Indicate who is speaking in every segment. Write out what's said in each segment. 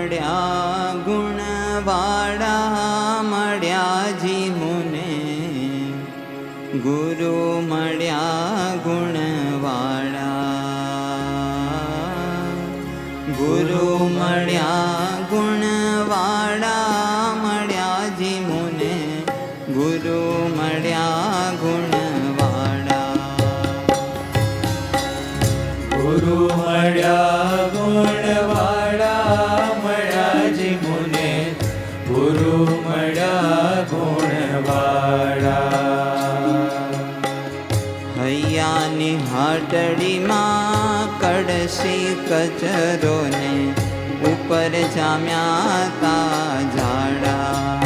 Speaker 1: મળ્યા ગુણવાળા મળ્યા જી મુને, ગુરુ મળ્યા ગુણવાળા, ગુરુ મળ્યા ગુણવાળા મળ્યા જી મુને, ગુરુ મળ્યા ગુણવાળા,
Speaker 2: ગુરુ મળ્યા ગુણવાળા મળ્યા જી મુને, ગુરુ મળ્યા ગુણવાળા.
Speaker 1: હૈયાની હાટડીમાં કડશી કચરો ને ઉપર જામ્યા તા ઝાડા,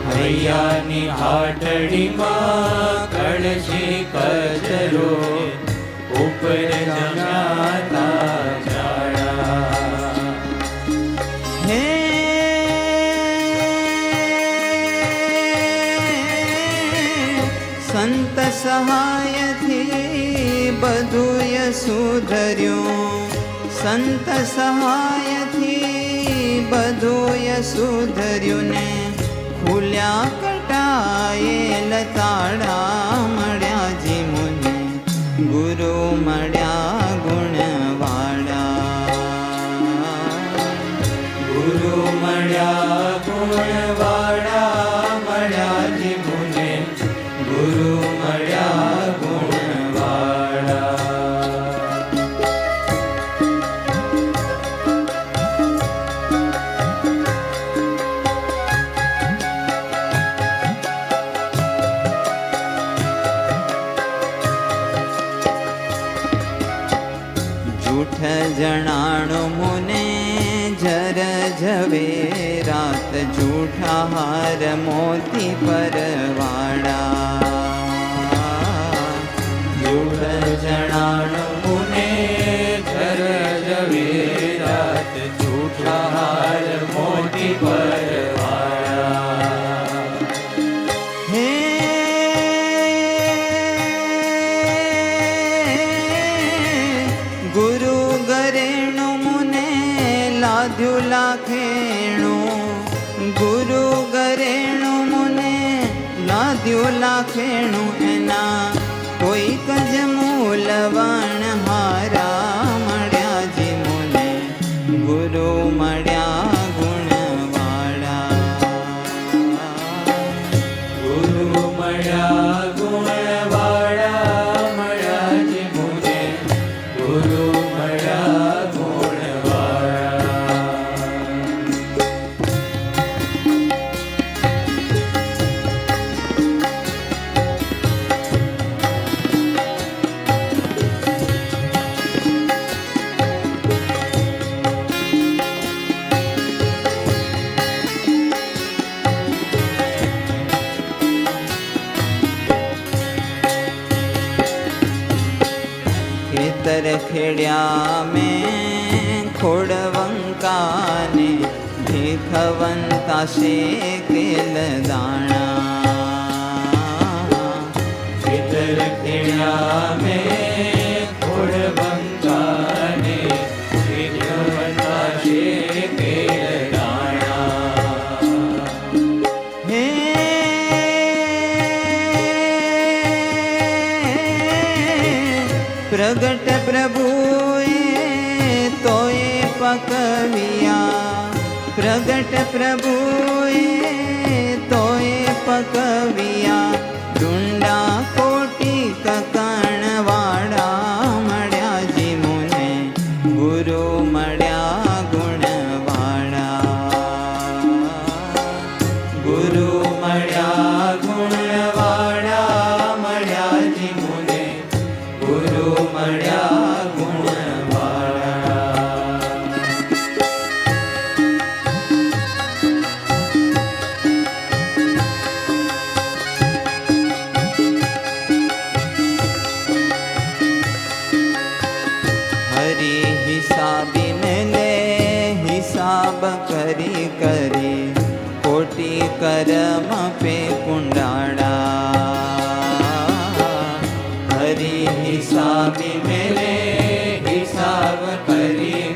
Speaker 2: હૈયાની હાટડીમાં કળશી કચરો ઉપર જમ્યા ઝાડા.
Speaker 1: હે સંત સહાયથી બધુંય સુધર્યું, સંત સહાયથી બધુંય સુધર્યું ને ખુલ્યા કટાયેલ તાળા મળ્યા જી મુને, ગુરુ મળ્યા ગુણવાળા,
Speaker 2: ગુરુ મળ્યા ગુણવાળા મળ્યા જી મુને, ગુરુ મળ્યા ગુણવાળા.
Speaker 1: જૂઠ જણાણું મુને જર ઝવેરાત, જૂઠા હાર મોતી પરવાળા,
Speaker 2: જૂઠ જણાણું મુને જર ઝવેરાત, જૂઠા હાર મોતી પરવાળા.
Speaker 1: હે ગુરુ ગરેણું મુને લાદ્યું લાખેણું, ગુરુ ગરેણું મુને લાદ્યું લાખેણું, એના કોઈક જ મૂલવણ હારા મળ્યા જી મુને, ગુરુ મળ્યા ગુણવાળા,
Speaker 2: ગુરુ મળ્યા ગુણવાળા મળ્યા જી મુને, ગુરુ મળ્યા ગુણવાળા.
Speaker 1: ખેતર ખેડ્યા મેં ખોડવંકાને, ભીખવંતા શેકેલ દાણા,
Speaker 2: ખેતર ખેડ્યા મેં ખોડવંકાને, ભીખવંતા શેકેલ દાણા.
Speaker 1: હે પ્રગટ પ્રભુએ તોય પકવ્યા, પ્રગટ પ્રભુએ તોય પકવ્યા, ડુંડા કોટી કકણવાળા મળ્યા જી મુને, ગુરુ મળ્યા ગુણવાળા,
Speaker 2: ગુરુ મળ્યા ગુણવાળા મળ્યા જી મુને, ગુરુ મળ્યા ગુણવાળા.
Speaker 1: હરી હિસાબીને લે હિસાબ કરી કરી, કોટી કરમ પે કુંડાળા,
Speaker 2: હરી હિસાબી મેલે હિસાબ કરી